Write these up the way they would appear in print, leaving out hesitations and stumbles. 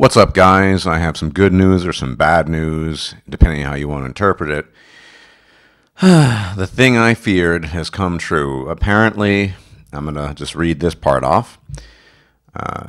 What's up, guys? I have some good news or some bad news, depending on how you want to interpret it. The thing I feared has come true. Apparently, I'm going to just read this part off.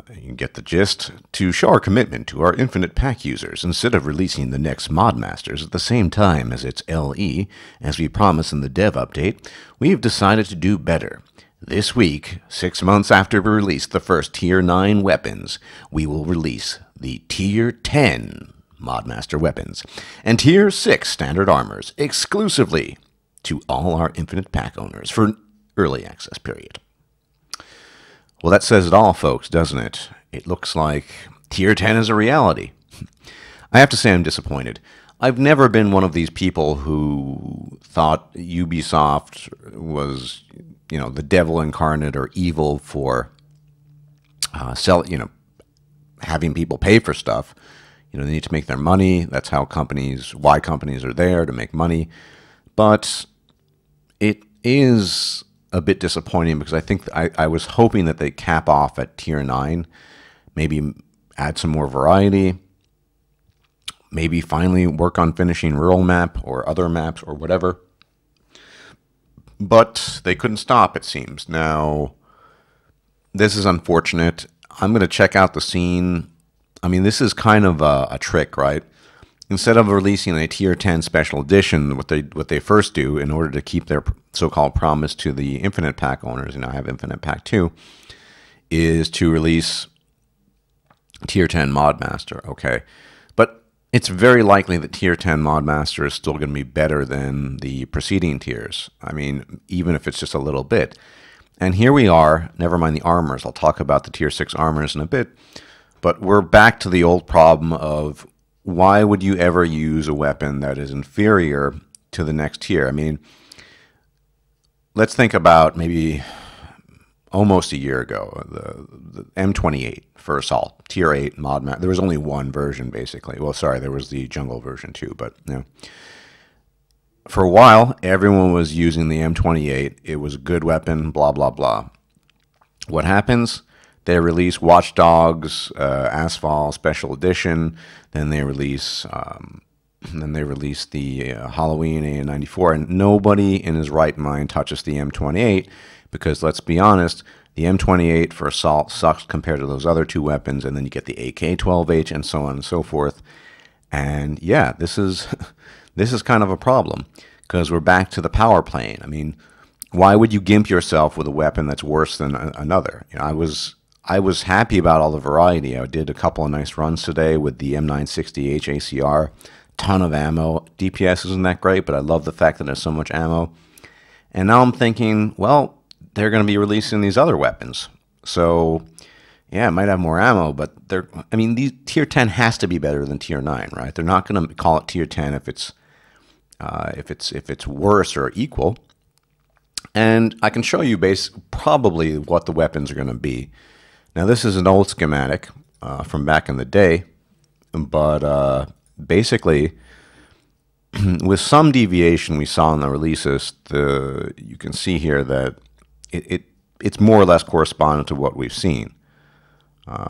You can get the gist. To show our commitment to our Infinite Pack users, instead of releasing the next Mod Masters at the same time as its LE, as we promised in the dev update, we've decided to do better. This week, 6 months after we released the first Tier 9 weapons, we will release the Tier 10 Modmaster weapons and Tier 6 standard armors exclusively to all our Infinite Pack owners for an early access period. Well, that says it all, folks, doesn't it? It looks like Tier 10 is a reality. I have to say I'm disappointed. I've never been one of these people who thought Ubisoft was, the devil incarnate or evil for having people pay for stuff. They need to make their money. That's how why companies are there, to make money. But it is a bit disappointing because I think I was hoping that they cap off at Tier 9, maybe add some more variety, maybe finally work on finishing Rural Map or other maps or whatever. But they couldn't stop, it seems. Now, this is unfortunate. I'm going to check out the scene. I mean, this is kind of a trick, right? Instead of releasing a Tier 10 Special Edition, what they first do in order to keep their so-called promise to the Infinite Pack owners, I have Infinite Pack 2, is to release Tier 10 Modmaster, okay? But it's very likely that Tier 10 Modmaster is still going to be better than the preceding tiers. I mean, even if it's just a little bit. And here we are, never mind the armors. I'll talk about the Tier 6 armors in a bit. But we're back to the old problem of why would you ever use a weapon that is inferior to the next tier? I mean, let's think about maybe almost a year ago, the M28 for Assault, Tier 8 Mod Map. There was only one version, basically. Well, sorry, there was the Jungle version too, but for a while, everyone was using the M28. It was a good weapon, blah, blah, blah. What happens? They release Watch Dogs, Asphalt Special Edition. Then they release the Halloween AN94, and nobody in his right mind touches the M28 because, let's be honest, the M28 for Assault sucks compared to those other two weapons, and then you get the AK-12H and so on and so forth. And yeah, this is kind of a problem because we're back to the power plane. I mean, why would you gimp yourself with a weapon that's worse than another? I was happy about all the variety. I did a couple of nice runs today with the M960H ACR. Ton of ammo. DPS isn't that great, but I love the fact that there's so much ammo. And now I'm thinking, well, they're going to be releasing these other weapons. So, yeah, it might have more ammo, but these Tier 10 has to be better than Tier 9, right? They're not going to call it Tier 10 if it's worse or equal. And I can show you probably what the weapons are going to be. Now, this is an old schematic from back in the day, but basically, with some deviation we saw in the releases, you can see here that it's more or less correspondent to what we've seen,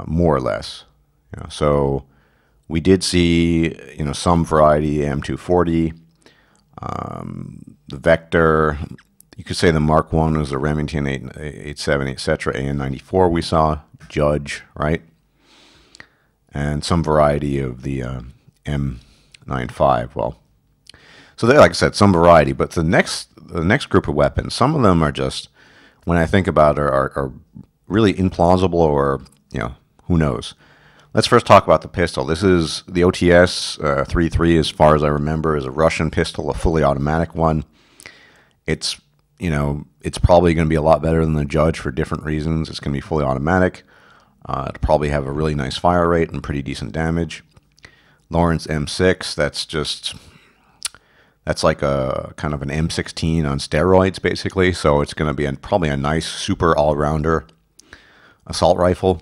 more or less. So we did see some variety, M240, the Vector. You could say the Mark 1 was the Remington 887, etc. AN94 we saw, Judge, right? And some variety of the M95. Well, so there, like I said, some variety. But the next group of weapons, some of them are just, when I think about it, are really implausible, or who knows. Let's first talk about the pistol. This is the OTS 33, as far as I remember, is a Russian pistol, a fully automatic one. It's probably going to be a lot better than the Judge for different reasons. It's going to be fully automatic. It'll probably have a really nice fire rate and pretty decent damage. Lawrence M6, that's like a kind of an M16 on steroids, basically. So it's going to be probably a nice, super all-rounder assault rifle,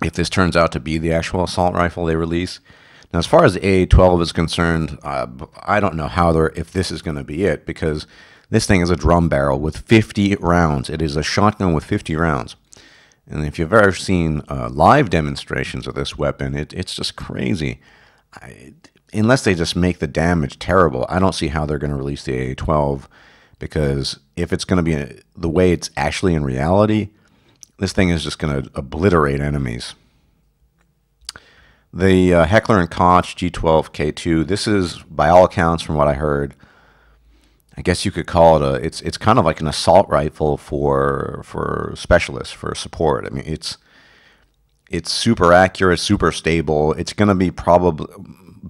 if this turns out to be the actual assault rifle they release. Now, as far as the AA-12 is concerned, I don't know if this is going to be it, because this thing is a drum barrel with 50 rounds. It is a shotgun with 50 rounds. And if you've ever seen live demonstrations of this weapon, it's just crazy. Unless they just make the damage terrible, I don't see how they're going to release the AA-12, because if it's going to be the way it's actually in reality, this thing is just going to obliterate enemies. The Heckler & Koch G12K2, this is, by all accounts, from what I heard, I guess you could call it it's kind of like an assault rifle for specialists, for support. I mean, it's super accurate, super stable. It's going to be probably,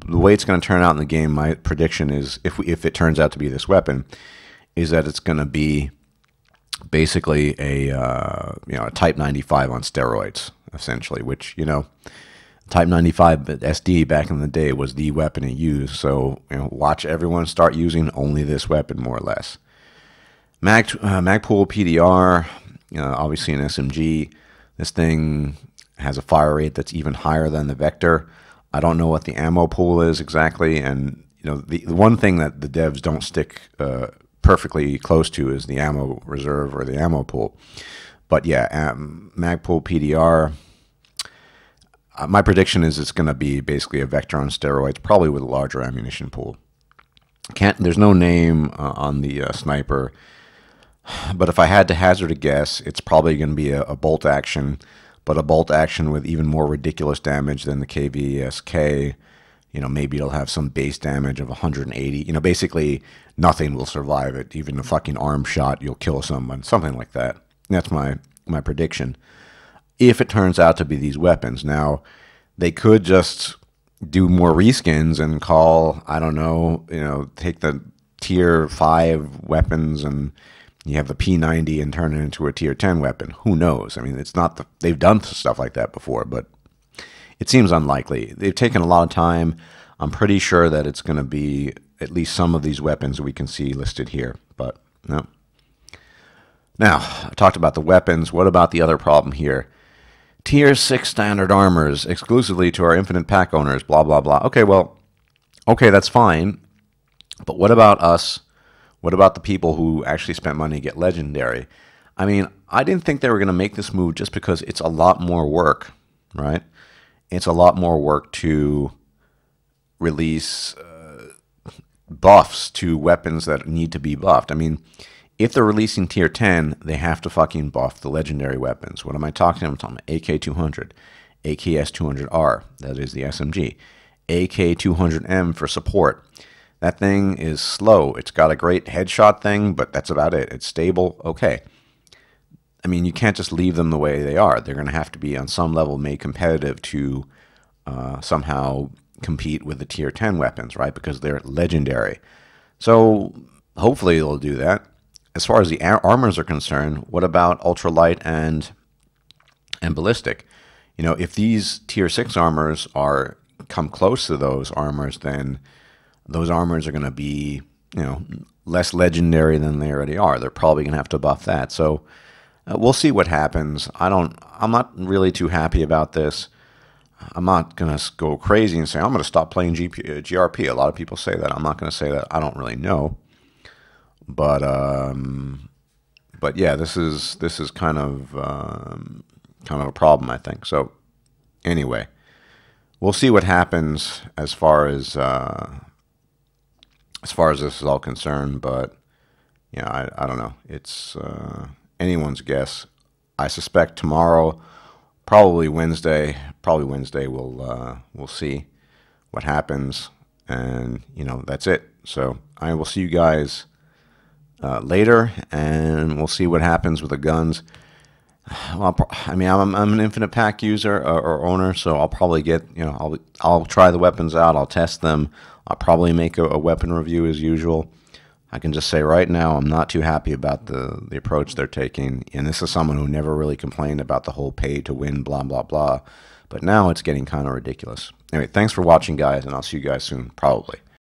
the way it's going to turn out in the game, my prediction is, if it turns out to be this weapon, is that it's going to be basically a a Type 95 on steroids, essentially, which, Type 95 SD back in the day was the weapon it used. So watch everyone start using only this weapon, more or less. Magpul PDR, obviously an SMG. This thing has a fire rate that's even higher than the Vector. I don't know what the ammo pool is exactly, and the one thing that the devs don't stick perfectly close to is the ammo reserve or the ammo pool. But yeah, Magpul PDR. My prediction is it's going to be basically a Vector on steroids, probably with a larger ammunition pool. There's no name on the sniper, but if I had to hazard a guess, it's probably going to be a bolt action, but a bolt action with even more ridiculous damage than the KVSK. Maybe it'll have some base damage of 180. Basically nothing will survive it. Even a fucking arm shot, you'll kill someone, something like that. That's my prediction. If it turns out to be these weapons. Now, they could just do more reskins and call, I don't know, take the tier 5 weapons and you have the P90 and turn it into a tier 10 weapon. Who knows? I mean, it's not they've done stuff like that before, but it seems unlikely. They've taken a lot of time. I'm pretty sure that it's going to be at least some of these weapons we can see listed here, but no. Now, I talked about the weapons. What about the other problem here? Tier 6 standard armors exclusively to our infinite pack owners, blah, blah, blah. Okay, that's fine. But what about us? What about the people who actually spent money to get legendary? I mean, I didn't think they were going to make this move just because it's a lot more work, right? It's a lot more work to release buffs to weapons that need to be buffed. I mean, if they're releasing tier 10, they have to fucking buff the legendary weapons. What am I talking about? I'm talking about AK-200, AKS-200R, that is the SMG, AK-200M for support. That thing is slow. It's got a great headshot thing, but that's about it. It's stable. Okay. I mean, you can't just leave them the way they are. They're going to have to be on some level made competitive to somehow compete with the tier 10 weapons, right? Because they're legendary. So hopefully they'll do that. As far as the armors are concerned, what about ultralight and ballistic? If these tier 6 armors come close to those armors, then those armors are going to be, less legendary than they already are. They're probably going to have to buff that. So we'll see what happens. I'm not really too happy about this. I'm not going to go crazy and say I'm going to stop playing GRP. A lot of people say that. I'm not going to say that. I don't really know. But yeah, this is kind of a problem, I think. So anyway, we'll see what happens as far as this is all concerned. But yeah, I don't know. It's anyone's guess. I suspect tomorrow, probably Wednesday. We'll see what happens, and that's it. So I will see you guys later, and we'll see what happens with the guns. Well, I'm an infinite pack user or owner, so I'll probably get, I'll try the weapons out, I'll test them, I'll probably make a weapon review as usual. I can just say right now I'm not too happy about the approach they're taking, and this is someone who never really complained about the whole pay to win blah blah blah, but now it's getting kind of ridiculous. Anyway, thanks for watching, guys, and I'll see you guys soon, probably.